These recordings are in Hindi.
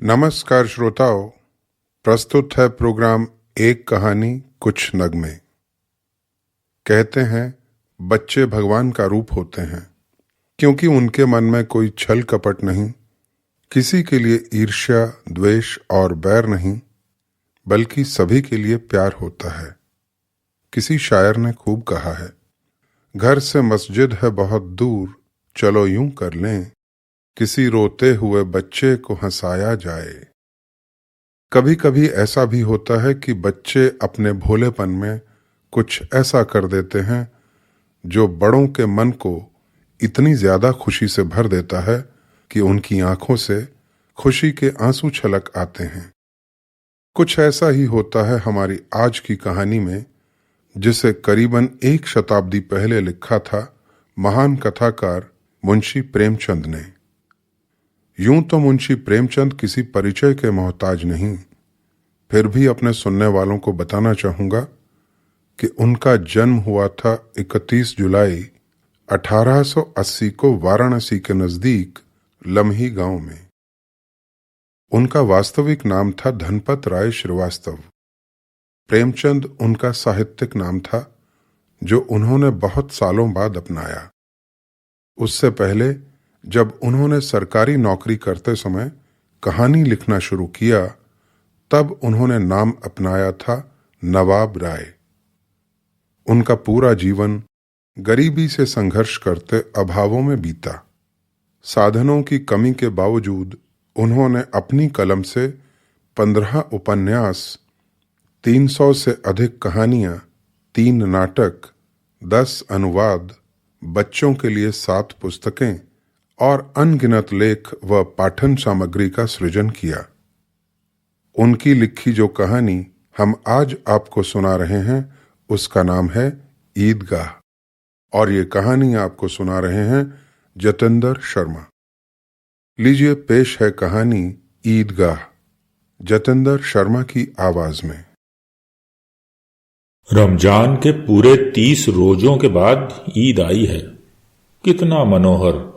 नमस्कार श्रोताओं, प्रस्तुत है प्रोग्राम एक कहानी कुछ नगमे। कहते हैं बच्चे भगवान का रूप होते हैं क्योंकि उनके मन में कोई छल कपट नहीं, किसी के लिए ईर्ष्या, द्वेष और बैर नहीं, बल्कि सभी के लिए प्यार होता है। किसी शायर ने खूब कहा है, घर से मस्जिद है बहुत दूर, चलो यूं कर लें, किसी रोते हुए बच्चे को हंसाया जाए। कभी कभी ऐसा भी होता है कि बच्चे अपने भोलेपन में कुछ ऐसा कर देते हैं जो बड़ों के मन को इतनी ज्यादा खुशी से भर देता है कि उनकी आंखों से खुशी के आंसू छलक आते हैं। कुछ ऐसा ही होता है हमारी आज की कहानी में, जिसे करीबन 1 शताब्दी पहले लिखा था महान कथाकार मुंशी प्रेमचंद ने। यूं तो मुंशी प्रेमचंद किसी परिचय के मोहताज नहीं, फिर भी अपने सुनने वालों को बताना चाहूंगा कि उनका जन्म हुआ था 31 जुलाई 1880 को वाराणसी के नजदीक लम्ही गांव में। उनका वास्तविक नाम था धनपत राय श्रीवास्तव। प्रेमचंद उनका साहित्यिक नाम था, जो उन्होंने बहुत सालों बाद अपनाया। उससे पहले जब उन्होंने सरकारी नौकरी करते समय कहानी लिखना शुरू किया, तब उन्होंने नाम अपनाया था नवाब राय। उनका पूरा जीवन गरीबी से संघर्ष करते अभावों में बीता। साधनों की कमी के बावजूद उन्होंने अपनी कलम से 15 उपन्यास, 300 से अधिक कहानियां, 3 नाटक, 10 अनुवाद, बच्चों के लिए 7 पुस्तकें और अनगिनत लेख व पाठन सामग्री का सृजन किया। उनकी लिखी जो कहानी हम आज आपको सुना रहे हैं, उसका नाम है ईदगाह, और ये कहानी आपको सुना रहे हैं जतेंद्र शर्मा। लीजिए पेश है कहानी ईदगाह, जतेंद्र शर्मा की आवाज में। रमजान के पूरे 30 रोजों के बाद ईद आई है। कितना मनोहर,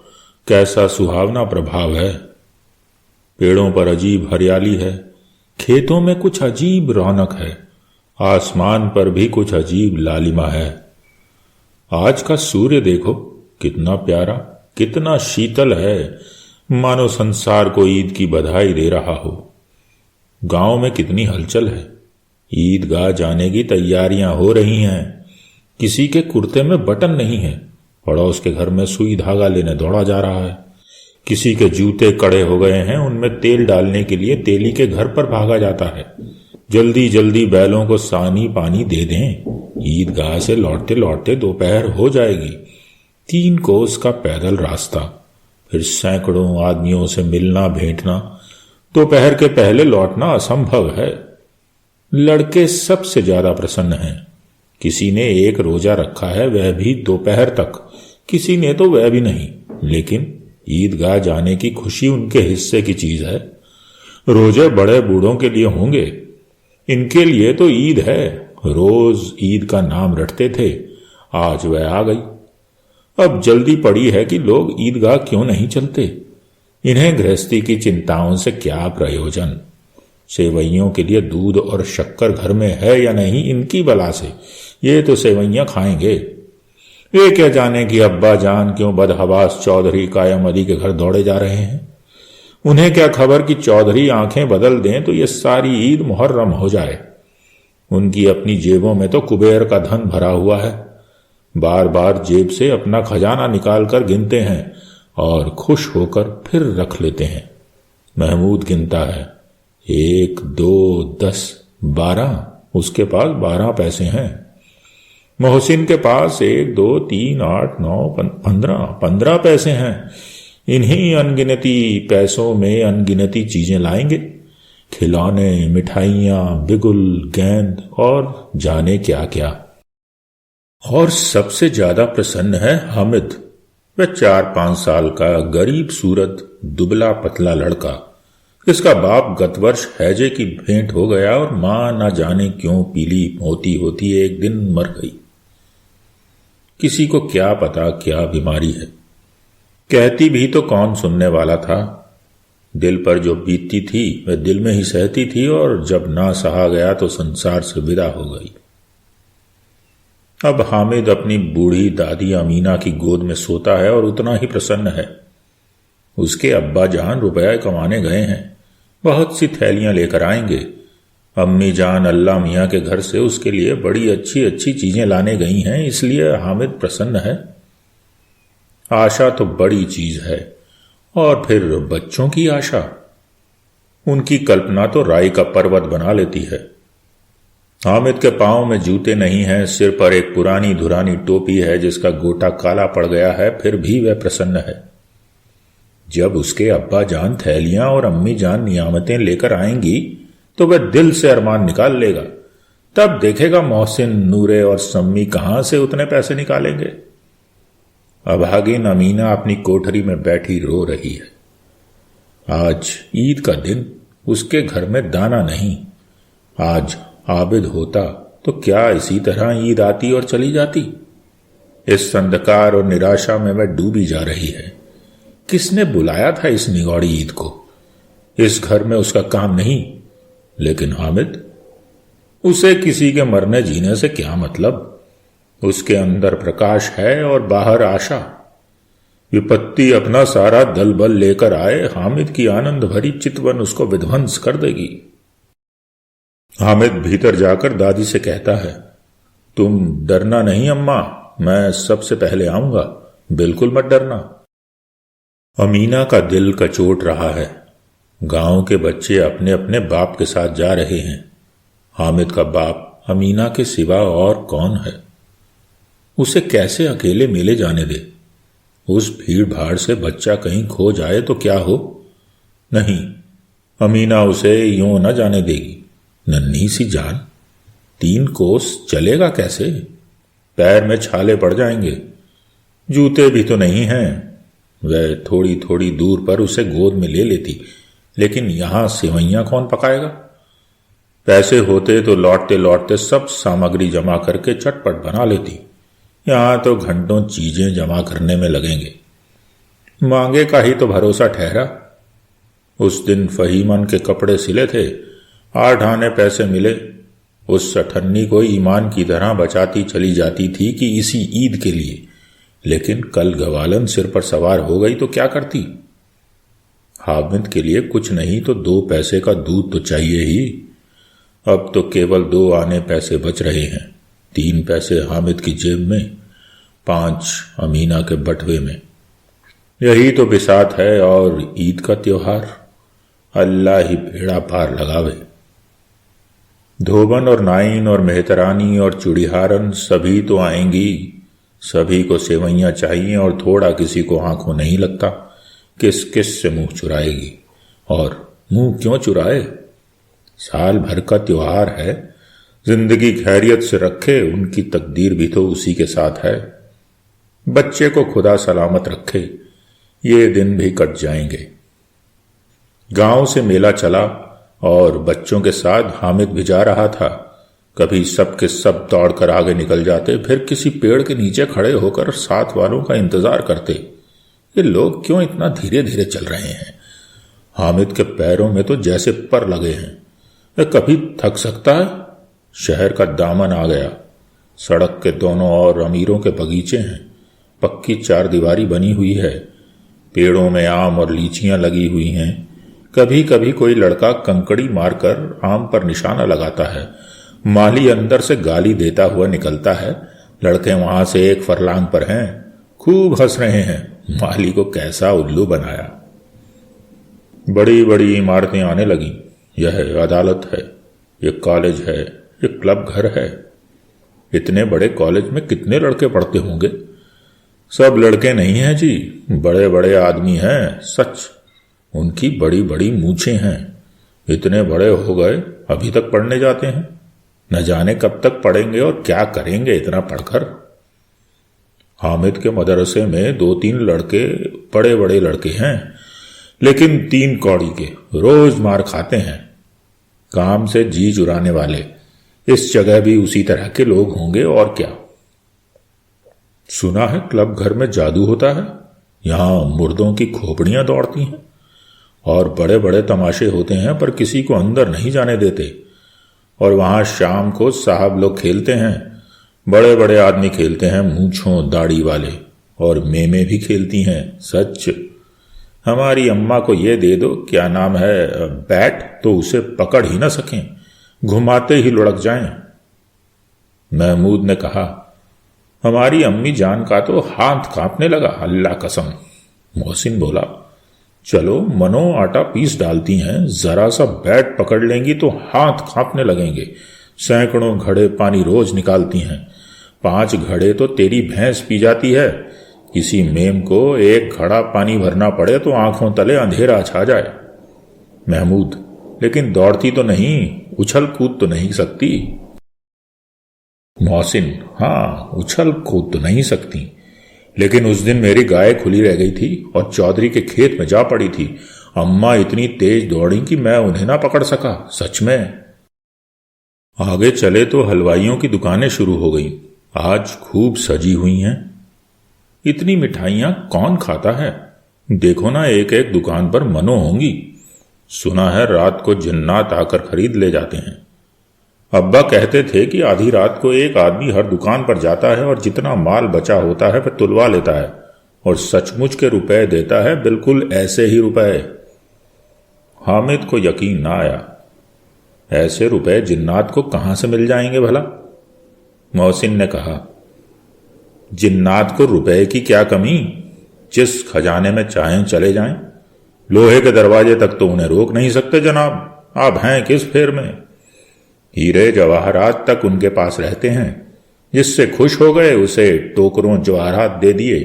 कैसा सुहावना प्रभाव है। पेड़ों पर अजीब हरियाली है, खेतों में कुछ अजीब रौनक है, आसमान पर भी कुछ अजीब लालिमा है। आज का सूर्य देखो, कितना प्यारा, कितना शीतल है, मानो संसार को ईद की बधाई दे रहा हो। गांव में कितनी हलचल है, ईदगाह जाने की तैयारियां हो रही हैं। किसी के कुर्ते में बटन नहीं है, पड़ोस के घर में सुई धागा लेने दौड़ा जा रहा है। किसी के जूते कड़े हो गए हैं, उनमें तेल डालने के लिए तेली के घर पर भागा जाता है। जल्दी जल्दी बैलों को सानी पानी दे दें, ईदगाह से लौटते लौटते दोपहर हो जाएगी। 3 कोस का पैदल रास्ता, फिर सैकड़ों आदमियों से मिलना भेंटना, दोपहर के पहले लौटना असंभव है। लड़के सबसे ज्यादा प्रसन्न हैं। किसी ने 1 रोजा रखा है, वह भी दोपहर तक, किसी ने तो वह भी नहीं, लेकिन ईदगाह जाने की खुशी उनके हिस्से की चीज है। रोजे बड़े बूढ़ों के लिए होंगे, इनके लिए तो ईद है। रोज ईद का नाम रटते थे, आज वह आ गई। अब जल्दी पड़ी है कि लोग ईदगाह क्यों नहीं चलते। इन्हें गृहस्थी की चिंताओं से क्या प्रयोजन। सेवैयों के लिए दूध और शक्कर घर में है या नहीं, इनकी बला से ये तो सेवैयां खाएंगे। वे क्या जाने कि अब्बा जान क्यों बदहवास चौधरी कायम अली के घर दौड़े जा रहे हैं। उन्हें क्या खबर कि चौधरी आंखें बदल दें तो ये सारी ईद मुहर्रम हो जाए। उनकी अपनी जेबों में तो कुबेर का धन भरा हुआ है। बार बार जेब से अपना खजाना निकालकर गिनते हैं और खुश होकर फिर रख लेते हैं। महमूद गिनता है, 1, 2, 10, 12, उसके पास 12 पैसे हैं। मोहसिन के पास 1, 2, 3, 8, 9, 15 पैसे हैं। इन्हीं अनगिनती पैसों में अनगिनती चीजें लाएंगे, खिलौने, मिठाइयां, बिगुल, गेंद और जाने क्या क्या। और सबसे ज्यादा प्रसन्न है हामिद, वह 4-5 साल का गरीब सूरत दुबला पतला लड़का। इसका बाप गत वर्ष हैजे की भेंट हो गया और मां न जाने क्यों पीली होती होती एक दिन मर गई। किसी को क्या पता क्या बीमारी है, कहती भी तो कौन सुनने वाला था। दिल पर जो बीतती थी वह दिल में ही सहती थी, और जब ना सहा गया तो संसार से विदा हो गई। अब हामिद अपनी बूढ़ी दादी अमीना की गोद में सोता है और उतना ही प्रसन्न है। उसके अब्बा जान रुपया कमाने गए हैं, बहुत सी थैलियां लेकर आएंगे। अम्मी जान अल्लाह मियाँ के घर से उसके लिए बड़ी अच्छी अच्छी चीजें लाने गई हैं, इसलिए हामिद प्रसन्न है। आशा तो बड़ी चीज है, और फिर बच्चों की आशा, उनकी कल्पना तो राई का पर्वत बना लेती है। हामिद के पांव में जूते नहीं हैं, सिर पर एक पुरानी धुरानी टोपी है जिसका गोटा काला पड़ गया है, फिर भी वह प्रसन्न है। जब उसके अब्बा जान थैलियां और अम्मी जान नियामतें लेकर आएंगी तो वह दिल से अरमान निकाल लेगा। तब देखेगा मोहसिन, नूरे और सम्मी कहां से उतने पैसे निकालेंगे। अभागिन अमीना अपनी कोठरी में बैठी रो रही है। आज ईद का दिन, उसके घर में दाना नहीं। आज आबिद होता तो क्या इसी तरह ईद आती और चली जाती। इस अंधकार और निराशा में वह डूबी जा रही है। किसने बुलाया था इस निगौड़ी ईद को। इस घर में उसका काम नहीं, लेकिन हामिद, उसे किसी के मरने जीने से क्या मतलब। उसके अंदर प्रकाश है और बाहर आशा। विपत्ति अपना सारा दल बल लेकर आए, हामिद की आनंद भरी चितवन उसको विध्वंस कर देगी। हामिद भीतर जाकर दादी से कहता है, तुम डरना नहीं अम्मा, मैं सबसे पहले आऊंगा, बिल्कुल मत डरना। अमीना का दिल कचोट रहा है। गांव के बच्चे अपने अपने बाप के साथ जा रहे हैं। हामिद का बाप अमीना के सिवा और कौन है। उसे कैसे अकेले मेले जाने दे। उस भीड़ भाड़ से बच्चा कहीं खो जाए तो क्या हो। नहीं, अमीना उसे यूं न जाने देगी। नन्ही सी जान, 3 कोस चलेगा कैसे। पैर में छाले पड़ जाएंगे, जूते भी तो नहीं हैं। वह थोड़ी थोड़ी दूर पर उसे गोद में ले लेती, लेकिन यहां सेवैयां कौन पकाएगा। पैसे होते तो लौटते लौटते सब सामग्री जमा करके चटपट बना लेती। यहां तो घंटों चीजें जमा करने में लगेंगे। मांगे का ही तो भरोसा ठहरा। उस दिन फहीमन के कपड़े सिले थे, 8 आने पैसे मिले। उस अठन्नी को ईमान की तरह बचाती चली जाती थी कि इसी ईद के लिए, लेकिन कल गवालन सिर पर सवार हो गई तो क्या करती। हामिद के लिए कुछ नहीं तो 2 पैसे का दूध तो चाहिए ही। अब तो केवल 2 आने पैसे बच रहे हैं। 3 पैसे हामिद की जेब में, 5 अमीना के बटवे में। यही तो बिसात है और ईद का त्योहार। अल्लाह ही बेड़ा पार लगावे। धोबन और नाइन और मेहतरानी और चुड़ीहारन सभी तो आएंगी। सभी को सेवैयां चाहिए और थोड़ा किसी को आंखों नहीं लगता। किस किस से मुंह चुराएगी, और मुंह क्यों चुराए। साल भर का त्योहार है। जिंदगी खैरियत से रखे, उनकी तकदीर भी तो उसी के साथ है। बच्चे को खुदा सलामत रखे, ये दिन भी कट जाएंगे। गांव से मेला चला और बच्चों के साथ हामिद भी जा रहा था। कभी सब के सब दौड़कर आगे निकल जाते, फिर किसी पेड़ के नीचे खड़े होकर साथ वालों का इंतजार करते। ये लोग क्यों इतना धीरे धीरे चल रहे हैं। हामिद के पैरों में तो जैसे पर लगे हैं। वह कभी थक सकता है। शहर का दामन आ गया। सड़क के दोनों ओर अमीरों के बगीचे हैं। पक्की 4 दीवारी बनी हुई है। पेड़ों में आम और लीचियां लगी हुई हैं। कभी कभी कोई लड़का कंकड़ी मारकर आम पर निशाना लगाता है। माली अंदर से गाली देता हुआ निकलता है। लड़के वहां से 1 फरलांग पर हैं, खूब हंस रहे हैं। माली को कैसा उल्लू बनाया। बड़ी बड़ी इमारतें आने लगी। यह अदालत है, यह कॉलेज है, यह क्लब घर है। इतने बड़े कॉलेज में कितने लड़के पढ़ते होंगे। सब लड़के नहीं हैं जी, बड़े बड़े आदमी हैं। सच, उनकी बड़ी बड़ी मूछें हैं। इतने बड़े हो गए, अभी तक पढ़ने जाते हैं। न जाने कब तक पढ़ेंगे और क्या करेंगे इतना पढ़कर। हामिद के मदरसे में 2-3 लड़के बड़े बड़े लड़के हैं, लेकिन 3 कौड़ी के, रोज मार खाते हैं। काम से जी चुराने वाले। इस जगह भी उसी तरह के लोग होंगे और क्या। सुना है क्लब घर में जादू होता है। यहां मुर्दों की खोपड़ियां दौड़ती हैं और बड़े बड़े तमाशे होते हैं, पर किसी को अंदर नहीं जाने देते। और वहां शाम को साहब लोग खेलते हैं, बड़े बड़े आदमी खेलते हैं, मूंछों दाढ़ी वाले, और मेमे भी खेलती हैं। सच, हमारी अम्मा को ये दे दो, क्या नाम है, बैट, तो उसे पकड़ ही ना सकें, घुमाते ही लुढ़क जाएं। महमूद ने कहा, हमारी अम्मी जान का तो हाथ कांपने लगा, अल्लाह कसम। मोहसिन बोला, चलो मनो आटा पीस डालती हैं, जरा सा बैट पकड़ लेंगी तो हाथ कांपने लगेंगे। सैकड़ों घड़े पानी रोज निकालती हैं, 5 घड़े तो तेरी भैंस पी जाती है। किसी मेम को एक घड़ा पानी भरना पड़े तो आंखों तले अंधेरा छा जाए। महमूद, लेकिन दौड़ती तो नहीं, उछल कूद तो नहीं सकती। मोहसिन, हाँ, उछल कूद तो नहीं सकती, लेकिन उस दिन मेरी गाय खुली रह गई थी और चौधरी के खेत में जा पड़ी थी। अम्मा इतनी तेज दौड़ी कि मैं उन्हें ना पकड़ सका, सच में। आगे चले तो हलवाइयों की दुकानें शुरू हो गई, आज खूब सजी हुई हैं। इतनी मिठाइयां कौन खाता है? देखो ना, एक एक दुकान पर मनो होंगी। सुना है रात को जिन्नात आकर खरीद ले जाते हैं। अब्बा कहते थे कि आधी रात को एक आदमी हर दुकान पर जाता है और जितना माल बचा होता है वह तुलवा लेता है और सचमुच के रुपए देता है, बिल्कुल ऐसे ही रुपए। हामिद को यकीन ना आया, ऐसे रुपए जिन्नात को कहां से मिल जाएंगे भला? मोहसिन ने कहा, जिन्नात को रुपए की क्या कमी, जिस खजाने में चाहें चले जाएं, लोहे के दरवाजे तक तो उन्हें रोक नहीं सकते जनाब। आप हैं किस फेर में? हीरे जवाहरात तक उनके पास रहते हैं, जिससे खुश हो गए उसे टोकरों जवाहरात दे दिए,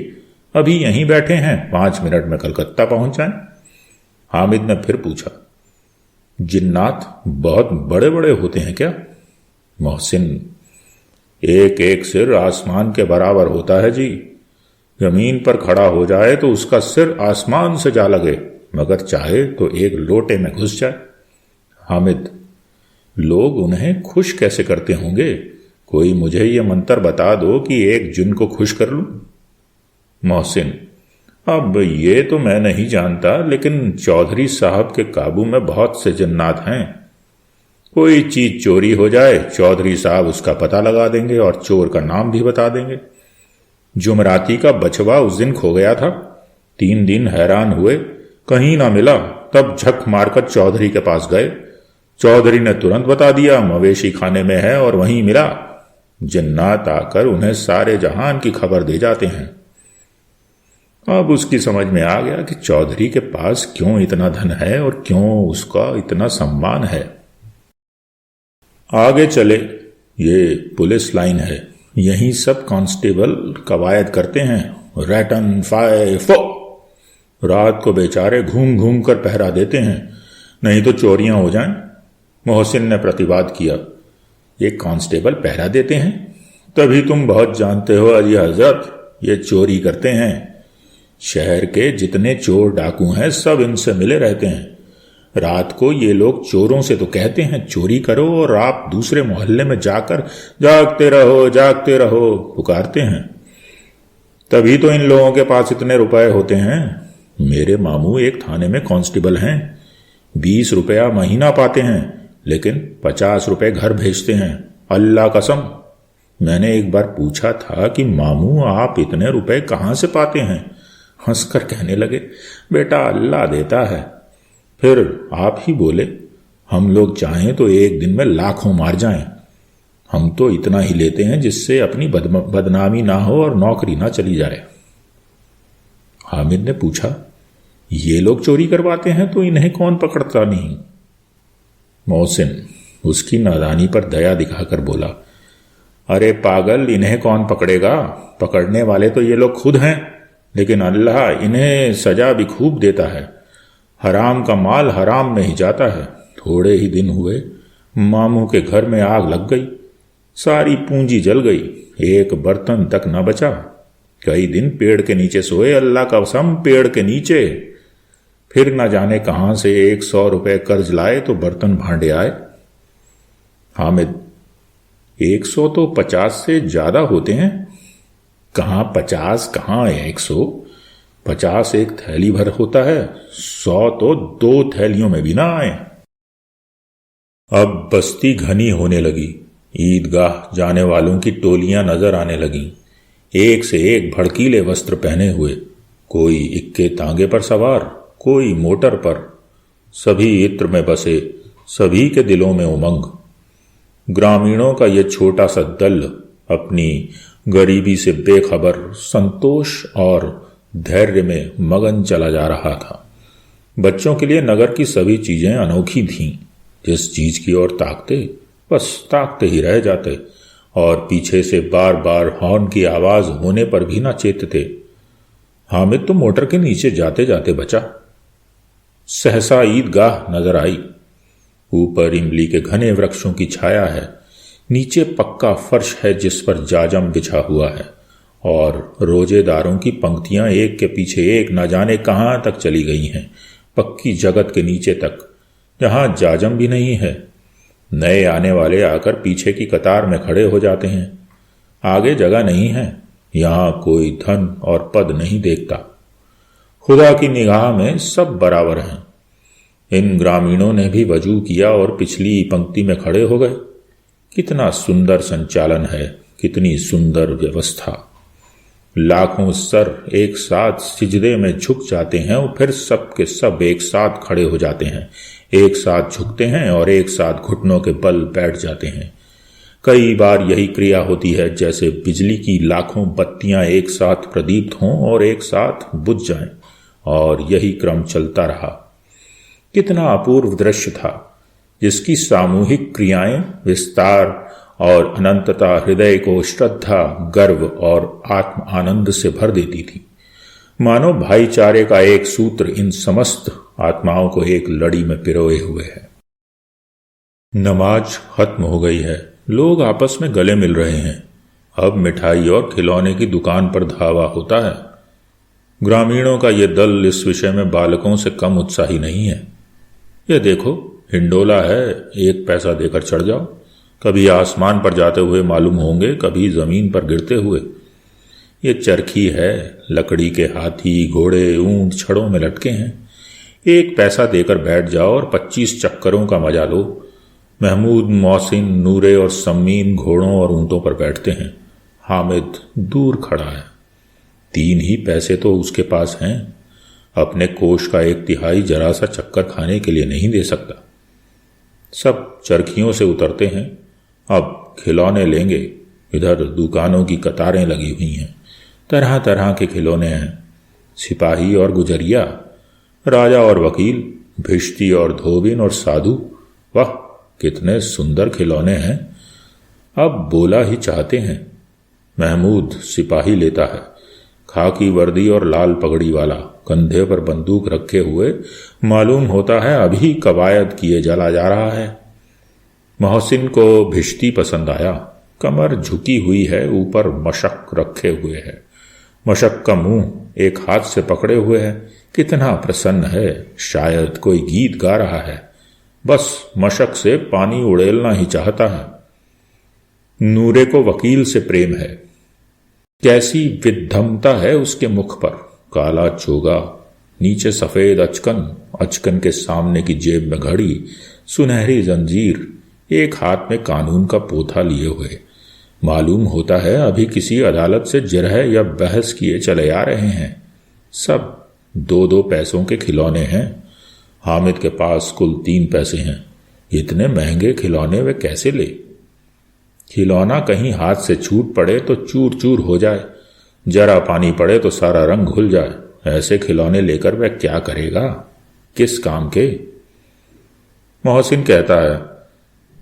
अभी यहीं बैठे हैं, 5 मिनट में कलकत्ता पहुंच जाएं। हामिद ने फिर पूछा, जिन्नात बहुत बड़े बड़े होते हैं क्या? मोहसिन, एक एक सिर आसमान के बराबर होता है जी। जमीन पर खड़ा हो जाए तो उसका सिर आसमान से जा लगे, मगर चाहे तो एक लोटे में घुस जाए। हामिद, लोग उन्हें खुश कैसे करते होंगे? कोई मुझे ये मंत्र बता दो कि एक जिन को खुश कर लूं। मोहसिन, अब ये तो मैं नहीं जानता, लेकिन चौधरी साहब के काबू में बहुत से जन्नात हैं। कोई चीज चोरी हो जाए, चौधरी साहब उसका पता लगा देंगे और चोर का नाम भी बता देंगे। जुमराती का बछवा उस दिन खो गया था, 3 दिन हैरान हुए, कहीं ना मिला, तब झक मारकर चौधरी के पास गए। चौधरी ने तुरंत बता दिया, मवेशी खाने में है और वहीं मिला। जन्नात आकर उन्हें सारे जहान की खबर दे जाते हैं। अब उसकी समझ में आ गया कि चौधरी के पास क्यों इतना धन है और क्यों उसका इतना सम्मान है। आगे चले, ये पुलिस लाइन है, यहीं सब कांस्टेबल कवायद करते हैं, रैटन फाय फो। रात को बेचारे घूम घूम कर पहरा देते हैं, नहीं तो चोरियां हो जाएं। मोहसिन ने प्रतिवाद किया, ये कांस्टेबल पहरा देते हैं? तभी तुम बहुत जानते हो अजी हजरत, ये चोरी करते हैं। शहर के जितने चोर डाकू हैं सब इनसे मिले रहते हैं। रात को ये लोग चोरों से तो कहते हैं चोरी करो, और आप दूसरे मोहल्ले में जाकर जागते रहो पुकारते हैं। तभी तो इन लोगों के पास इतने रुपए होते हैं। मेरे मामू एक थाने में कांस्टेबल हैं, 20 रुपया महीना पाते हैं, लेकिन 50 रुपए घर भेजते हैं, अल्लाह कसम। मैंने एक बार पूछा था कि मामू आप इतने रुपए कहां से पाते हैं? हंसकर कहने लगे, बेटा अल्लाह देता है। फिर आप ही बोले, हम लोग चाहें तो एक दिन में लाखों मार जाएं, हम तो इतना ही लेते हैं जिससे अपनी बदनामी ना हो और नौकरी ना चली जाए। हामिद ने पूछा, ये लोग चोरी करवाते हैं तो इन्हें कौन पकड़ता नहीं? मोहसिन उसकी नादानी पर दया दिखाकर बोला, अरे पागल, इन्हें कौन पकड़ेगा? पकड़ने वाले तो ये लोग खुद हैं, लेकिन अल्लाह इन्हें सजा भी खूब देता है। हराम का माल हराम में ही जाता है। थोड़े ही दिन हुए, मामू के घर में आग लग गई, सारी पूंजी जल गई, एक बर्तन तक न बचा। कई दिन पेड़ के नीचे सोए, अल्लाह का कसम पेड़ के नीचे। फिर न जाने कहां से 100 रुपए कर्ज लाए तो बर्तन भांडे आए। हामिद, 100 तो 50 से ज्यादा होते हैं। कहां 50 कहां 100? 50 एक थैली भर होता है, 100 तो 2 थैलियों में भी ना आए। अब बस्ती घनी होने लगी। ईदगाह जाने वालों की टोलियां नजर आने लगीं, एक से एक भड़कीले वस्त्र पहने हुए, कोई इक्के तांगे पर सवार, कोई मोटर पर। सभी इत्र में बसे, सभी के दिलों में उमंग। ग्रामीणों का यह छोटा सा दल अपनी गरीबी से बेखबर संतोष और धैर्य में मगन चला जा रहा था। बच्चों के लिए नगर की सभी चीजें अनोखी थीं। जिस चीज की ओर ताकते बस ताकते ही रह जाते, और पीछे से बार बार हॉर्न की आवाज होने पर भी ना चेतते। हामिद तो मोटर के नीचे जाते जाते बचा। सहसा ईदगाह नजर आई। ऊपर इमली के घने वृक्षों की छाया है, नीचे पक्का फर्श है जिस पर जाजम बिछा हुआ है, और रोजेदारों की पंक्तियां एक के पीछे एक न जाने कहां तक चली गई हैं, पक्की जगत के नीचे तक, जहां जाजम भी नहीं है। नए आने वाले आकर पीछे की कतार में खड़े हो जाते हैं। आगे जगह नहीं है। यहां कोई धन और पद नहीं देखता। खुदा की निगाह में सब बराबर हैं। इन ग्रामीणों ने भी वजू किया और पिछली पंक्ति में खड़े हो गए। कितना सुंदर संचालन है, कितनी सुंदर व्यवस्था। लाखों सर एक साथ सिजदे में झुक जाते हैं और फिर सब के सब एक साथ खड़े हो जाते हैं, एक साथ झुकते हैं और एक साथ घुटनों के बल बैठ जाते हैं। कई बार यही क्रिया होती है जैसे बिजली की लाखों बत्तियां एक साथ प्रदीप्त हों और एक साथ बुझ जाएं, और यही क्रम चलता रहा। कितना अपूर्व दृश्य था, जिसकी सामूहिक क्रियाएं विस्तार और अनंतता हृदय को श्रद्धा, गर्व और आत्म आनंद से भर देती थी। मानो भाईचारे का एक सूत्र इन समस्त आत्माओं को एक लड़ी में पिरोए हुए है। नमाज खत्म हो गई है। लोग आपस में गले मिल रहे हैं। अब मिठाई और खिलौने की दुकान पर धावा होता है। ग्रामीणों का यह दल इस विषय में बालकों से कम उत्साही नहीं है। यह देखो, हिंडोला है, 1 पैसा देकर चढ़ जाओ। कभी आसमान पर जाते हुए मालूम होंगे, कभी जमीन पर गिरते हुए। ये चरखी है, लकड़ी के हाथी, घोड़े, ऊंट छड़ों में लटके हैं। 1 पैसा देकर बैठ जाओ और 25 चक्करों का मजा लो। महमूद, मोहसिन, नूरे और सम्मीन घोड़ों और ऊंटों पर बैठते हैं। हामिद दूर खड़ा है। 3 ही पैसे तो उसके पास हैं। अपने कोष का 1/3 जरा सा चक्कर खाने के लिए नहीं दे सकता। सब चरखियों से उतरते हैं। अब खिलौने लेंगे। इधर दुकानों की कतारें लगी हुई हैं। तरह तरह के खिलौने हैं। सिपाही और गुजरिया, राजा और वकील, भिश्ती और धोबिन और साधु। वाह, कितने सुंदर खिलौने हैं। अब बोला ही चाहते हैं। महमूद सिपाही लेता है, खाकी वर्दी और लाल पगड़ी वाला, कंधे पर बंदूक रखे हुए, मालूम होता है अभी कवायद किए चला जा रहा है। मोहसिन को भिश्ती पसंद आया। कमर झुकी हुई है, ऊपर मशक रखे हुए है। मशक का मुंह एक हाथ से पकड़े हुए है। कितना प्रसन्न है, शायद कोई गीत गा रहा है। बस मशक से पानी उड़ेलना ही चाहता है। नूरे को वकील से प्रेम है। कैसी विद्धमता है उसके मुख पर। काला चोगा, नीचे सफेद अचकन, अचकन के सामने की जेब में घड़ी, सुनहरी जंजीर, एक हाथ में कानून का पोथा लिए हुए। मालूम होता है अभी किसी अदालत से जिरह या बहस किए चले आ रहे हैं। सब 2-2 पैसों के खिलौने हैं। हामिद के पास कुल 3 पैसे हैं। इतने महंगे खिलौने वे कैसे ले? खिलौना कहीं हाथ से छूट पड़े तो चूर चूर हो जाए, जरा पानी पड़े तो सारा रंग घुल जाए। ऐसे खिलौने लेकर वह क्या करेगा? किस काम के? मोहसिन कहता है,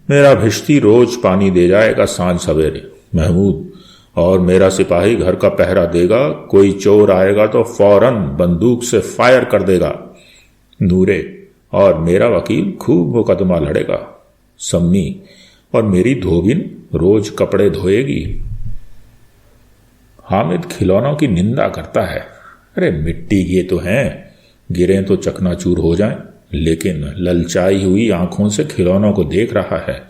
मेरा भिश्ती रोज पानी दे जाएगा सांझ सवेरे महमूद, और मेरा सिपाही घर का पहरा देगा। कोई चोर आएगा तो फौरन बंदूक से फायर कर देगा। नूरे, और मेरा वकील खूब मुकदमा लड़ेगा। सम्मी, और मेरी धोबिन रोज कपड़े धोएगी। हामिद खिलौनों की निंदा करता है। अरे मिट्टी के तो हैं, गिरे तो चकनाचूर हो जाएं। लेकिन ललचाई हुई आंखों से खिलौनों को देख रहा है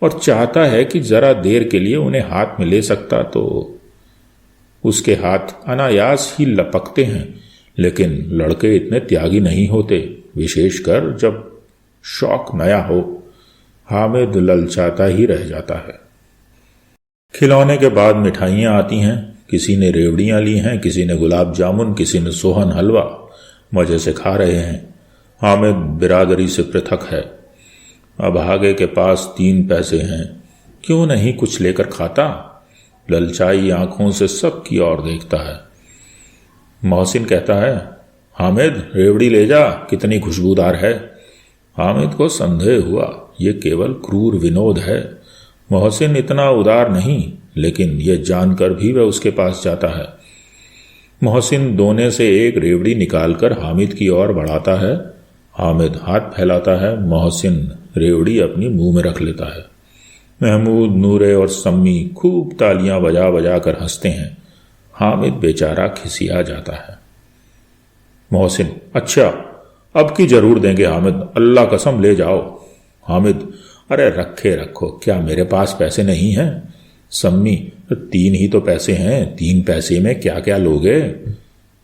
और चाहता है कि जरा देर के लिए उन्हें हाथ में ले सकता तो। उसके हाथ अनायास ही लपकते हैं, लेकिन लड़के इतने त्यागी नहीं होते, विशेषकर जब शौक नया हो। हामिद ललचाता ही रह जाता है। खिलौने के बाद मिठाइयाँ आती हैं। किसी ने रेवड़ियाँ ली हैं, किसी ने गुलाब जामुन, किसी ने सोहन हलवा। मजे से खा रहे हैं। हामिद बिरादरी से पृथक है। अब आगे के पास 3 पैसे हैं, क्यों नहीं कुछ लेकर खाता। ललचाई आंखों से सबकी ओर देखता है। मोहसिन कहता है, हामिद रेवड़ी ले जा, कितनी खुशबूदार है। हामिद को संदेह हुआ, ये केवल क्रूर विनोद है। मोहसिन इतना उदार नहीं, लेकिन यह जानकर भी वह उसके पास जाता है। मोहसिन दोने से एक रेवड़ी निकालकर हामिद की ओर बढ़ाता है। हामिद हाथ फैलाता है। मोहसिन रेवड़ी अपनी मुंह में रख लेता है। महमूद, नूरे और सम्मी खूब तालियां बजा बजा कर हंसते हैं। हामिद बेचारा खिसिया जाता है। मोहसिन, अच्छा अब की जरूर देंगे हामिद, अल्लाह कसम ले जाओ। हामिद, अरे रखे रखो, क्या मेरे पास पैसे नहीं हैं। सम्मी, 3 ही तो पैसे हैं, 3 पैसे में क्या क्या लोगे।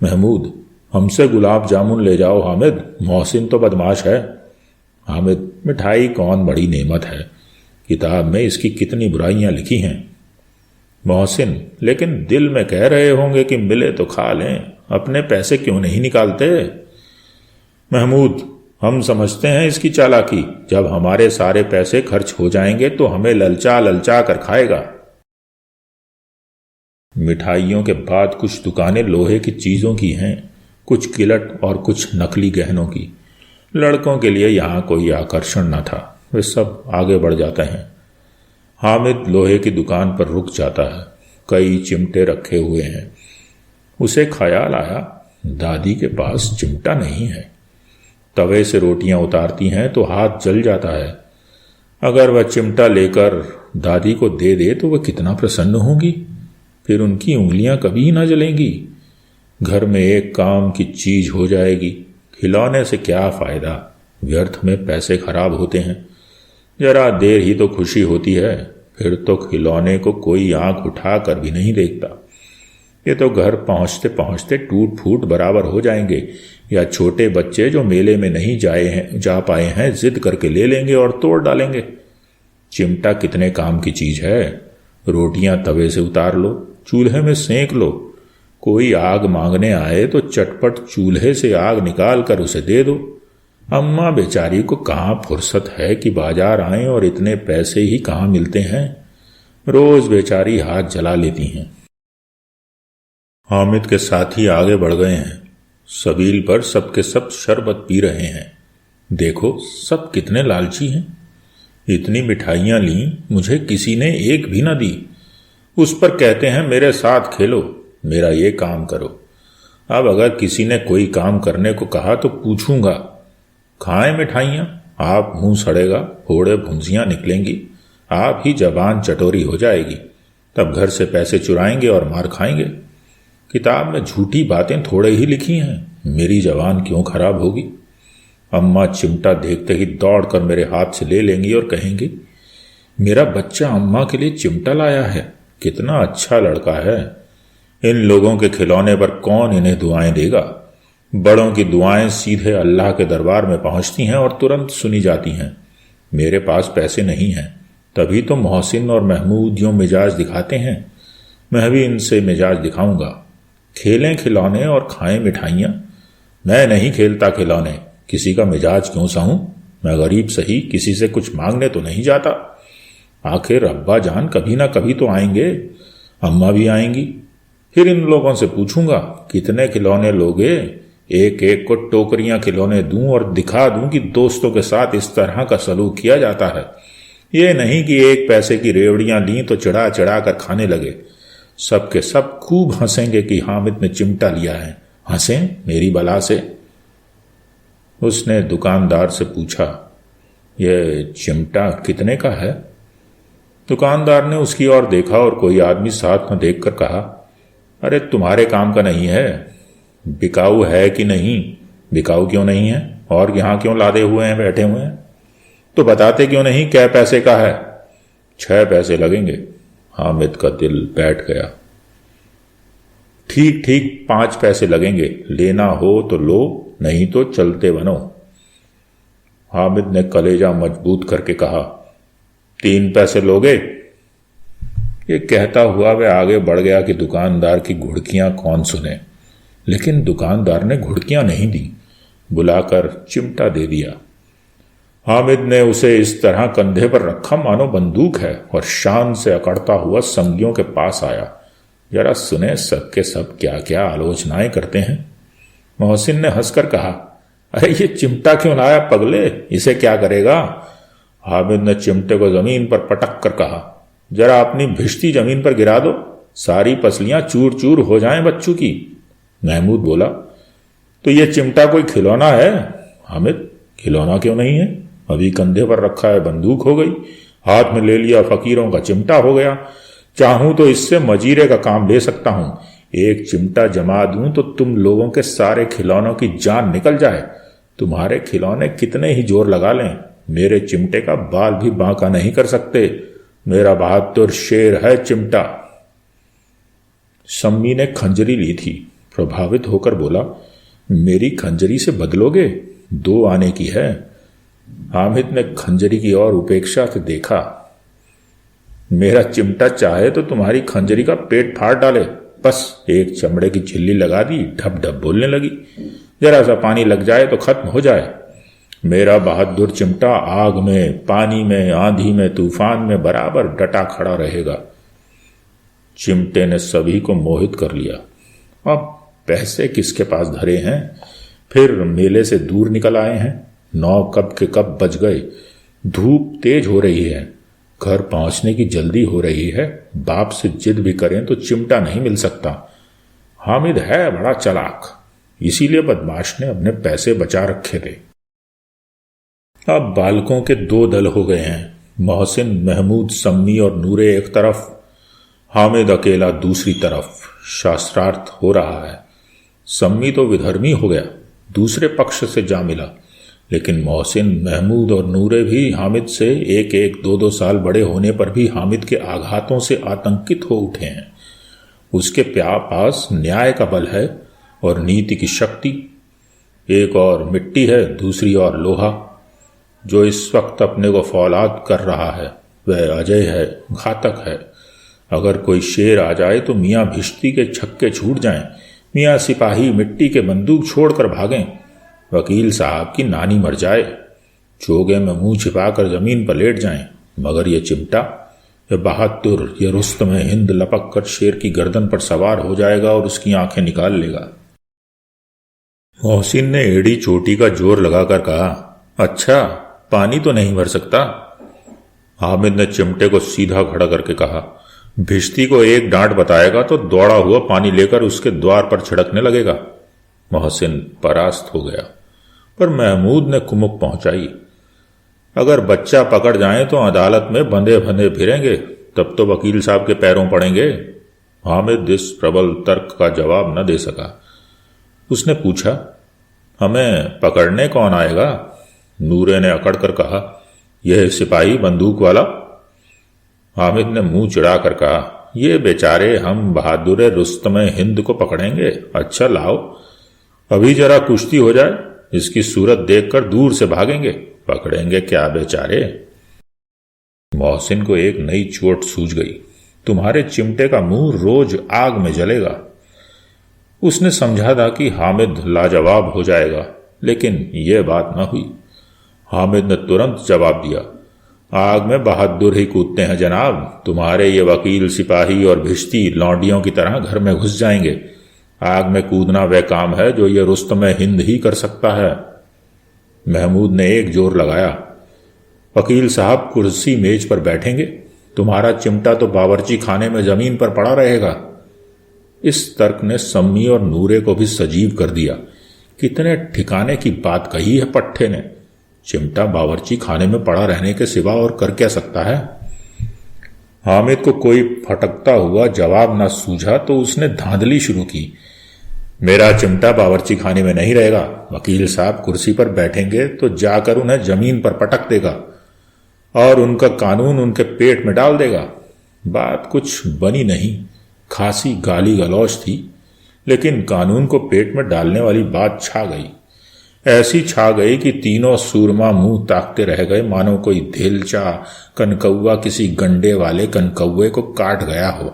महमूद, हमसे गुलाब जामुन ले जाओ हामिद, मोहसिन तो बदमाश है। हामिद, मिठाई कौन बड़ी नेमत है, किताब में इसकी कितनी बुराइयां लिखी हैं। मोहसिन, लेकिन दिल में कह रहे होंगे कि मिले तो खा लें, अपने पैसे क्यों नहीं निकालते। महमूद, हम समझते हैं इसकी चालाकी, जब हमारे सारे पैसे खर्च हो जाएंगे तो हमें ललचा ललचा कर खाएगा। मिठाइयों के बाद कुछ दुकानें लोहे की चीजों की हैं, कुछ गिलट और कुछ नकली गहनों की। लड़कों के लिए यहां कोई आकर्षण न था, वे सब आगे बढ़ जाते हैं। हामिद लोहे की दुकान पर रुक जाता है। कई चिमटे रखे हुए हैं। उसे ख्याल आया, दादी के पास चिमटा नहीं है। तवे से रोटियां उतारती हैं तो हाथ जल जाता है। अगर वह चिमटा लेकर दादी को दे दे तो वह कितना प्रसन्न होंगी, फिर उनकी उंगलियां कभी न जलेंगी। घर में एक काम की चीज हो जाएगी। खिलौने से क्या फायदा, व्यर्थ में पैसे खराब होते हैं। जरा देर ही तो खुशी होती है, फिर तो खिलौने को कोई आंख उठा कर भी नहीं देखता। ये तो घर पहुंचते पहुंचते टूट फूट बराबर हो जाएंगे, या छोटे बच्चे जो मेले में नहीं जा पाए हैं जिद करके ले लेंगे और तोड़ डालेंगे। चिमटा कितने काम की चीज है। रोटियां तवे से उतार लो, चूल्हे में सेंक लो। कोई आग मांगने आए तो चटपट चूल्हे से आग निकाल कर उसे दे दो। अम्मा बेचारी को कहाँ फुर्सत है कि बाजार आए, और इतने पैसे ही कहाँ मिलते हैं। रोज बेचारी हाथ जला लेती हैं। हामिद के साथी आगे बढ़ गए हैं। सबील पर सबके सब शरबत पी रहे हैं। देखो सब कितने लालची हैं। इतनी मिठाइयां ली, मुझे किसी ने एक भी ना दी। उस पर कहते हैं मेरे साथ खेलो, मेरा ये काम करो। अब अगर किसी ने कोई काम करने को कहा तो पूछूंगा, खाएं मिठाइयां, आप मुंह सड़ेगा, फोड़े भुंजियां निकलेंगी, आप ही जबान चटोरी हो जाएगी। तब घर से पैसे चुराएंगे और मार खाएंगे। किताब में झूठी बातें थोड़े ही लिखी हैं, मेरी जबान क्यों खराब होगी। अम्मा चिमटा देखते ही दौड़कर मेरे हाथ से ले लेंगी और कहेंगी, मेरा बच्चा अम्मा के लिए चिमटा लाया है, कितना अच्छा लड़का है। इन लोगों के खिलौने पर कौन इन्हें दुआएं देगा। बड़ों की दुआएं सीधे अल्लाह के दरबार में पहुंचती हैं और तुरंत सुनी जाती हैं। मेरे पास पैसे नहीं हैं, तभी तो मोहसिन और महमूद यूं मिजाज दिखाते हैं। मैं भी इनसे मिजाज दिखाऊंगा। खेलें खिलौने और खाएं मिठाइयां। मैं नहीं खेलता खिलौने, किसी का मिजाज क्यों सहूं। मैं गरीब सही, किसी से कुछ मांगने तो नहीं जाता। आखिर अब्बा जान कभी ना कभी तो आएंगे, अम्मा भी आएंगी। फिर इन लोगों से पूछूंगा कितने खिलौने लोगे। एक एक को टोकरियां खिलौने दूं और दिखा दूं कि दोस्तों के साथ इस तरह का सलूक किया जाता है। ये नहीं कि 1 पैसे की रेवड़ियां ली तो चढ़ा चढ़ा कर खाने लगे। सबके सब खूब हंसेंगे कि हामिद ने चिमटा लिया है। हंसें मेरी बला से। उसने दुकानदार से पूछा, यह चिमटा कितने का है। दुकानदार ने उसकी ओर देखा और कोई आदमी साथ में देखकर कहा, अरे तुम्हारे काम का नहीं है, बिकाऊ है कि नहीं। बिकाऊ क्यों नहीं है, और यहां क्यों लादे हुए हैं, बैठे हुए हैं। तो बताते क्यों नहीं क्या पैसे का है। 6 पैसे लगेंगे। हामिद का दिल बैठ गया। ठीक ठीक 5 पैसे लगेंगे, लेना हो तो लो, नहीं तो चलते बनो। हामिद ने कलेजा मजबूत करके कहा, 3 पैसे लोगे? ये कहता हुआ वह आगे बढ़ गया कि दुकानदार की घुड़कियां कौन सुने, लेकिन दुकानदार ने घुड़कियां नहीं दी, बुलाकर चिमटा दे दिया। हामिद ने उसे इस तरह कंधे पर रखा मानो बंदूक है और शान से अकड़ता हुआ संगियों के पास आया। जरा सुने सब के सब क्या क्या आलोचनाएं करते हैं। मोहसिन ने हंसकर कहा, अरे ये चिमटा क्यों लाया पगले, इसे क्या करेगा? हामिद ने चिमटे को जमीन पर पटक कर कहा, जरा अपनी भिश्ती जमीन पर गिरा दो, सारी पसलियां चूर चूर हो जाएं बच्चों की। महमूद बोला, तो ये चिमटा कोई खिलौना है? हामिद, खिलौना क्यों नहीं है, अभी कंधे पर रखा है बंदूक हो गई, हाथ में ले लिया फकीरों का चिमटा हो गया। चाहूं तो इससे मजीरे का काम ले सकता हूं, एक चिमटा जमा दूं तो तुम लोगों के सारे खिलौनों की जान निकल जाए। तुम्हारे खिलौने कितने ही जोर लगा लें, मेरे चिमटे का बाल भी बांका नहीं कर सकते। मेरा बहादुर शेर है चिमटा। सम्मी ने खंजरी ली थी, प्रभावित होकर बोला, मेरी खंजरी से बदलोगे? 2 आने की है। हामिद ने खंजरी की ओर उपेक्षा से देखा। मेरा चिमटा चाहे तो तुम्हारी खंजरी का पेट फाड़ डाले, बस एक चमड़े की झिल्ली लगा दी, ढप ढप बोलने लगी, जरा सा पानी लग जाए तो खत्म हो जाए। मेरा बहादुर चिमटा आग में, पानी में, आंधी में, तूफान में बराबर डटा खड़ा रहेगा। चिमटे ने सभी को मोहित कर लिया। अब पैसे किसके पास धरे हैं, फिर मेले से दूर निकल आए हैं। 9 कब के कब बज गए, धूप तेज हो रही है, घर पहुंचने की जल्दी हो रही है। बाप से जिद भी करें तो चिमटा नहीं मिल सकता। हामिद है बड़ा चालाक, इसीलिए बदमाश ने अपने पैसे बचा रखे थे। अब बालकों के 2 दल हो गए हैं, मोहसिन, महमूद, सम्मी और नूरे एक तरफ, हामिद अकेला दूसरी तरफ। शास्त्रार्थ हो रहा है। सम्मी तो विधर्मी हो गया, दूसरे पक्ष से जा मिला, लेकिन मोहसिन, महमूद और नूरे भी हामिद से 1-1, 2-2 साल बड़े होने पर भी हामिद के आघातों से आतंकित हो उठे हैं। उसके पास न्याय का बल है और नीति की शक्ति। एक और मिट्टी है, दूसरी और लोहा। जो इस वक्त अपने को फौलाद कर रहा है वह अजय है, घातक है। अगर कोई शेर आ जाए तो मियाँ भिश्ती के छक्के छूट जाएं, मियाँ सिपाही मिट्टी के बंदूक छोड़कर भागें, वकील साहब की नानी मर जाए, चोगे में मुंह छिपाकर जमीन पर लेट जाएं, मगर ये चिमटा, ये बहादुर, ये रुस्तम हिंद लपक कर शेर की गर्दन पर सवार हो जाएगा और उसकी आंखें निकाल लेगा। मोहसिन ने एड़ी चोटी का जोर लगाकर कहा, अच्छा पानी तो नहीं भर सकता? हामिद ने चिमटे को सीधा खड़ा करके कहा, भिश्ती को एक डांट बताएगा तो दौड़ा हुआ पानी लेकर उसके द्वार पर छिड़कने लगेगा। मोहसिन परास्त हो गया, पर महमूद ने कुमुक पहुंचाई, अगर बच्चा पकड़ जाए तो अदालत में बंधे बंधे फिरेंगे, तब तो वकील साहब के पैरों पड़ेंगे। हामिद इस प्रबल तर्क का जवाब न दे सका। उसने पूछा, हमें पकड़ने कौन आएगा? नूरे ने अकड़ कर कहा, यह सिपाही बंदूक वाला। हामिद ने मुंह चिढ़ा कर कहा, ये बेचारे हम बहादुर रुस्तम हिंद को पकड़ेंगे। अच्छा लाओ, अभी जरा कुश्ती हो जाए, इसकी सूरत देखकर दूर से भागेंगे, पकड़ेंगे क्या बेचारे। मोहसिन को एक नई चोट सूझ गई, तुम्हारे चिमटे का मुंह रोज आग में जलेगा। उसने समझा था कि हामिद लाजवाब हो जाएगा, लेकिन यह बात न हुई। हामिद ने तुरंत जवाब दिया, आग में बहादुर ही कूदते हैं जनाब, तुम्हारे ये वकील, सिपाही और भिश्ती लौंडियों की तरह घर में घुस जाएंगे। आग में कूदना वह काम है जो ये रुस्तम हिंद ही कर सकता है। महमूद ने एक जोर लगाया, वकील साहब कुर्सी मेज पर बैठेंगे, तुम्हारा चिमटा तो बावर्ची खाने में जमीन पर पड़ा रहेगा। इस तर्क ने सम्मी और नूरे को भी सजीव कर दिया। कितने ठिकाने की बात कही है पट्टे ने, चिमटा बावर्ची खाने में पड़ा रहने के सिवा और कर क्या सकता है। हामिद को कोई फटकता हुआ जवाब न सूझा तो उसने धांधली शुरू की, मेरा चिमटा बावर्ची खाने में नहीं रहेगा, वकील साहब कुर्सी पर बैठेंगे तो जाकर उन्हें जमीन पर पटक देगा और उनका कानून उनके पेट में डाल देगा। बात कुछ बनी नहीं, खासी गाली गलौज थी। लेकिन कानून को पेट में डालने वाली बात छा गई। ऐसी छा गई कि तीनों सूरमा मुंह ताकते रह गए, मानो कोई धेलचा कनकौआ किसी गंडे वाले कनकौए को काट गया हो।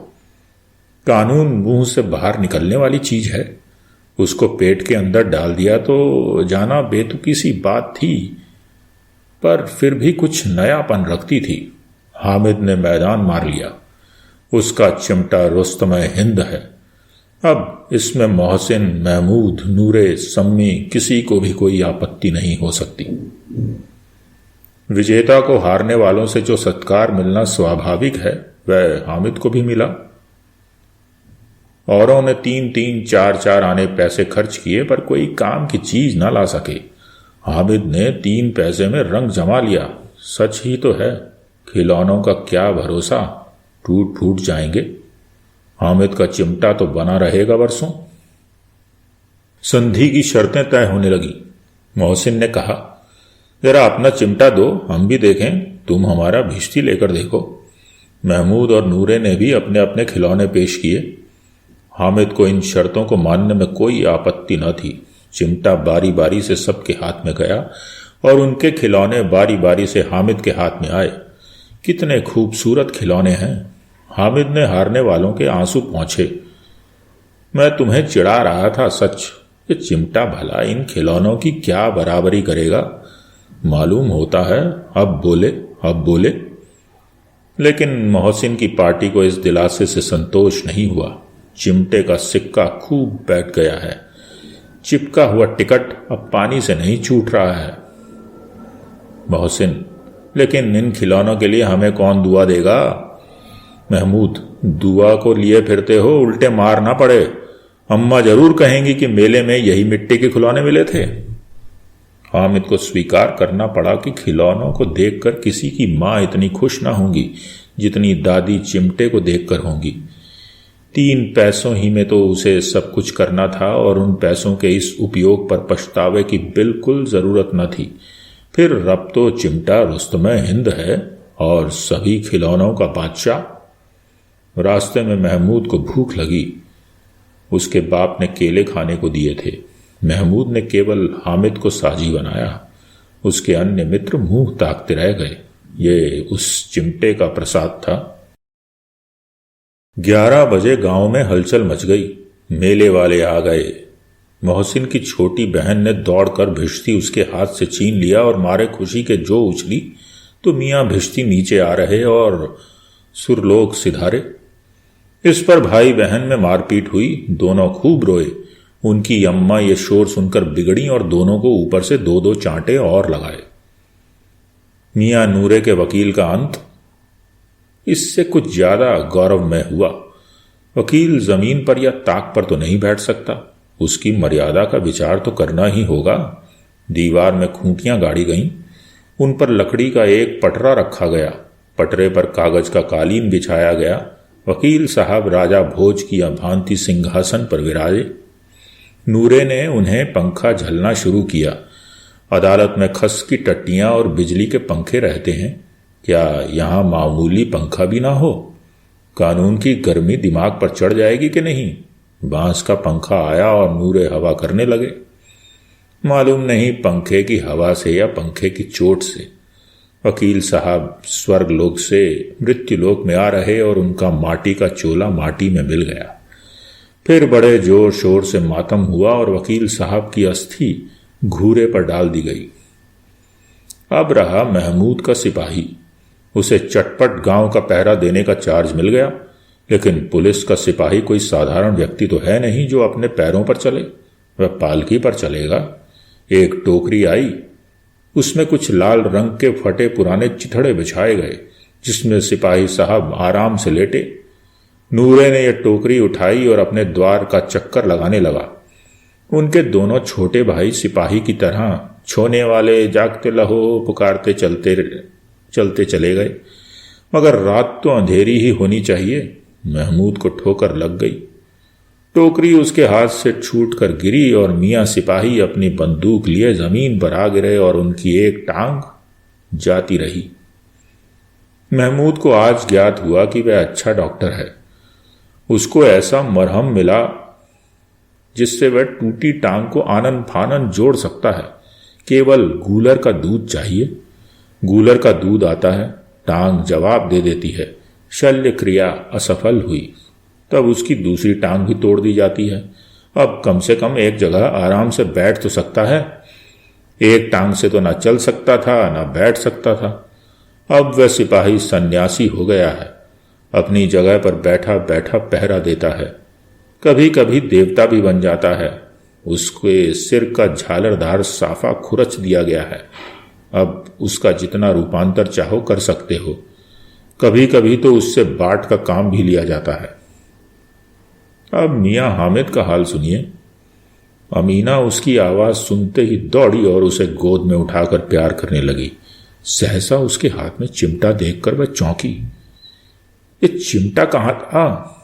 कानून मुंह से बाहर निकलने वाली चीज है, उसको पेट के अंदर डाल दिया तो जाना बेतुकी सी बात थी, पर फिर भी कुछ नयापन रखती थी। हामिद ने मैदान मार लिया। उसका चिमटा रुस्तम हिंद है। अब इसमें मोहसिन, महमूद, नूरे, सम्मी किसी को भी कोई आपत्ति नहीं हो सकती। विजेता को हारने वालों से जो सत्कार मिलना स्वाभाविक है वह हामिद को भी मिला। औरों ने 3-3, 4-4 आने पैसे खर्च किए पर कोई काम की चीज ना ला सके। हामिद ने 3 पैसे में रंग जमा लिया। सच ही तो है, खिलौनों का क्या भरोसा, टूट फूट जाएंगे। हामिद का चिमटा तो बना रहेगा बरसों। संधि की शर्तें तय होने लगी। मोहसिन ने कहा, जरा अपना चिमटा दो, हम भी देखें, तुम हमारा भिश्ती लेकर देखो। महमूद और नूरे ने भी अपने अपने खिलौने पेश किए। हामिद को इन शर्तों को मानने में कोई आपत्ति न थी। चिमटा बारी बारी से सबके हाथ में गया और उनके खिलौने बारी बारी से हामिद के हाथ में आए। कितने खूबसूरत खिलौने हैं। हामिद ने हारने वालों के आंसू पोंछे। मैं तुम्हें चिढ़ा रहा था सच, ये चिमटा भला इन खिलौनों की क्या बराबरी करेगा। मालूम होता है अब बोले। लेकिन मोहसिन की पार्टी को इस दिलासे से संतोष नहीं हुआ। चिमटे का सिक्का खूब बैठ गया है। चिपका हुआ टिकट अब पानी से नहीं छूट रहा है। मोहसिन, लेकिन इन खिलौनों के लिए हमें कौन दुआ देगा। महमूद, दुआ को लिए फिरते हो, उल्टे मार ना पड़े। अम्मा जरूर कहेंगी कि मेले में यही मिट्टी के खिलौने मिले थे। हामिद को स्वीकार करना पड़ा कि खिलौनों को देखकर किसी की मां इतनी खुश ना होंगी जितनी दादी चिमटे को देखकर होंगी। 3 पैसों ही में तो उसे सब कुछ करना था और उन पैसों के इस उपयोग पर पछतावे की बिल्कुल जरूरत न थी। फिर रब तो चिमटा रुस्तम हिंद है और सभी खिलौनों का बादशाह। रास्ते में महमूद को भूख लगी। उसके बाप ने केले खाने को दिए थे। महमूद ने केवल हामिद को साजी बनाया। उसके अन्य मित्र मुंह ताकते रह गए। ये उस चिमटे का प्रसाद था। 11 बजे गांव में हलचल मच गई। मेले वाले आ गए। मोहसिन की छोटी बहन ने दौड़कर भिश्ती उसके हाथ से छीन लिया और मारे खुशी के जो उछली तो मियां भिश्ती नीचे आ रहे और सुरलोक सिधारे। इस पर भाई बहन में मारपीट हुई। दोनों खूब रोए। उनकी अम्मा ये शोर सुनकर बिगड़ी और दोनों को ऊपर से 2-2 चांटे और लगाए। मियां नूरे के वकील का अंत इससे कुछ ज्यादा गौरवमय हुआ। वकील जमीन पर या ताक पर तो नहीं बैठ सकता, उसकी मर्यादा का विचार तो करना ही होगा। दीवार में खूंटियां गाड़ी गईं। उन पर लकड़ी का एक पटरा रखा गया। पटरे पर कागज का कालीन बिछाया गया। वकील साहब राजा भोज की भांति सिंहासन पर विराजे। नूरे ने उन्हें पंखा झलना शुरू किया। अदालत में खस की टट्टियां और बिजली के पंखे रहते हैं, क्या यहां मामूली पंखा भी ना हो। कानून की गर्मी दिमाग पर चढ़ जाएगी कि नहीं। बांस का पंखा आया और नूरे हवा करने लगे। मालूम नहीं पंखे की हवा से या पंखे की चोट से। वकील साहब स्वर्ग लोक से मृत्यु लोक में आ रहे और उनका माटी का चोला माटी में मिल गया। फिर बड़े जोर शोर से मातम हुआ और वकील साहब की अस्थि घूरे पर डाल दी गई। अब रहा महमूद का सिपाही। उसे चटपट गांव का पहरा देने का चार्ज मिल गया। लेकिन पुलिस का सिपाही कोई साधारण व्यक्ति तो है नहीं जो अपने पैरों पर चले। वह पालकी पर चलेगा। एक टोकरी आई, उसमें कुछ लाल रंग के फटे पुराने चिथड़े बिछाए गए जिसमें सिपाही साहब आराम से लेटे। नूरे ने यह टोकरी उठाई और अपने द्वार का चक्कर लगाने लगा। उनके दोनों छोटे भाई सिपाही की तरह छोने वाले जागते लहो पुकारते चलते चले गए। मगर रात तो अंधेरी ही होनी चाहिए। महमूद को ठोकर लग गई। टोकरी उसके हाथ से छूटकर गिरी और मियां सिपाही अपनी बंदूक लिए जमीन पर आ गिरे और उनकी एक टांग जाती रही। महमूद को आज ज्ञात हुआ कि वह अच्छा डॉक्टर है। उसको ऐसा मरहम मिला जिससे वह टूटी टांग को आनन फानन जोड़ सकता है। केवल गूलर का दूध चाहिए। गूलर का दूध आता है, टांग जवाब दे देती है, शल्य क्रिया असफल हुई। तब उसकी दूसरी टांग भी तोड़ दी जाती है। अब कम से कम एक जगह आराम से बैठ तो सकता है। एक टांग से तो ना चल सकता था ना बैठ सकता था। अब वह सिपाही सन्यासी हो गया है, अपनी जगह पर बैठा बैठा पहरा देता है। कभी कभी देवता भी बन जाता है। उसके सिर का झालरदार साफा खुरच दिया गया है। अब उसका जितना रूपांतर चाहो कर सकते हो। कभी कभी तो उससे बाट का काम भी लिया जाता है। अब मियां हामिद का हाल सुनिए। अमीना उसकी आवाज सुनते ही दौड़ी और उसे गोद में उठाकर प्यार करने लगी। सहसा उसके हाथ में चिमटा देखकर वह चौंकी। ये चिमटा कहां था?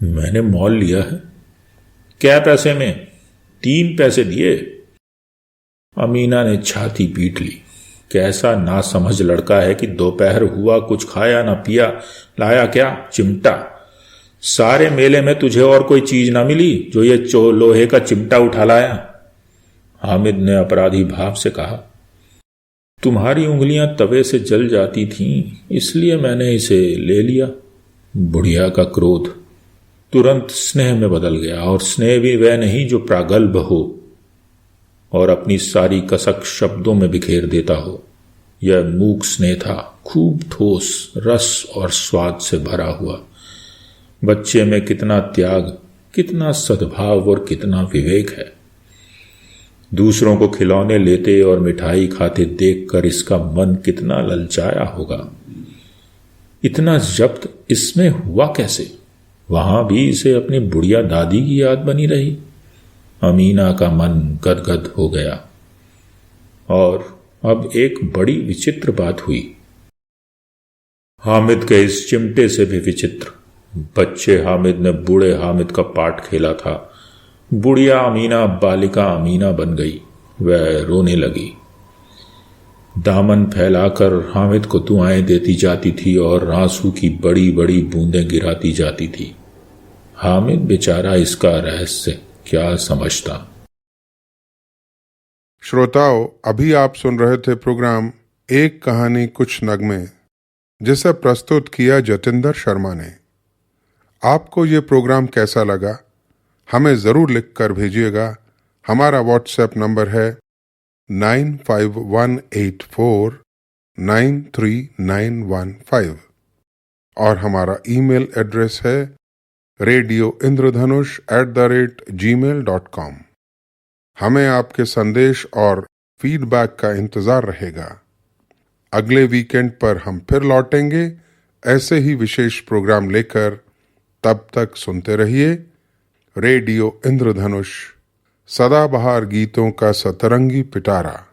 मैंने मोल लिया है। क्या पैसे में? 3 पैसे दिए। अमीना ने छाती पीट ली। कैसा नासमझ लड़का है कि दोपहर हुआ, कुछ खाया ना पिया, लाया क्या? चिमटा। सारे मेले में तुझे और कोई चीज ना मिली जो ये लोहे का चिमटा उठा लाया? हामिद ने अपराधी भाव से कहा, तुम्हारी उंगलियां तवे से जल जाती थीं, इसलिए मैंने इसे ले लिया। बुढ़िया का क्रोध तुरंत स्नेह में बदल गया, और स्नेह भी वह नहीं जो प्रागल्भ हो और अपनी सारी कसक शब्दों में बिखेर देता हो। यह मूक स्नेह था, खूब ठोस, रस और स्वाद से भरा हुआ। बच्चे में कितना त्याग, कितना सद्भाव और कितना विवेक है। दूसरों को खिलौने लेते और मिठाई खाते देखकर इसका मन कितना ललचाया होगा। इतना जब्त इसमें हुआ कैसे? वहां भी इसे अपनी बुढ़िया दादी की याद बनी रही। अमीना का मन गदगद हो गया। और अब एक बड़ी विचित्र बात हुई। हामिद के इस चिमटे से भी विचित्र। बच्चे हामिद ने बूढ़े हामिद का पाठ खेला था। बुढ़िया अमीना बालिका अमीना बन गई। वह रोने लगी, दामन फैलाकर हामिद को दुआएं देती जाती थी और आंसू की बड़ी बड़ी बूंदें गिराती जाती थी। हामिद बेचारा इसका रहस्य क्या समझता। श्रोताओं, अभी आप सुन रहे थे प्रोग्राम एक कहानी कुछ नगमे, जिसे प्रस्तुत किया जतिंदर शर्मा ने। आपको ये प्रोग्राम कैसा लगा हमें ज़रूर लिख कर भेजिएगा। हमारा व्हाट्सएप नंबर है 9518493915 और हमारा ईमेल एड्रेस है radioindradhanush@gmail.com। हमें आपके संदेश और फीडबैक का इंतज़ार रहेगा। अगले वीकेंड पर हम फिर लौटेंगे ऐसे ही विशेष प्रोग्राम लेकर। तब तक सुनते रहिए रेडियो इंद्रधनुष, सदाबहार गीतों का सतरंगी पिटारा।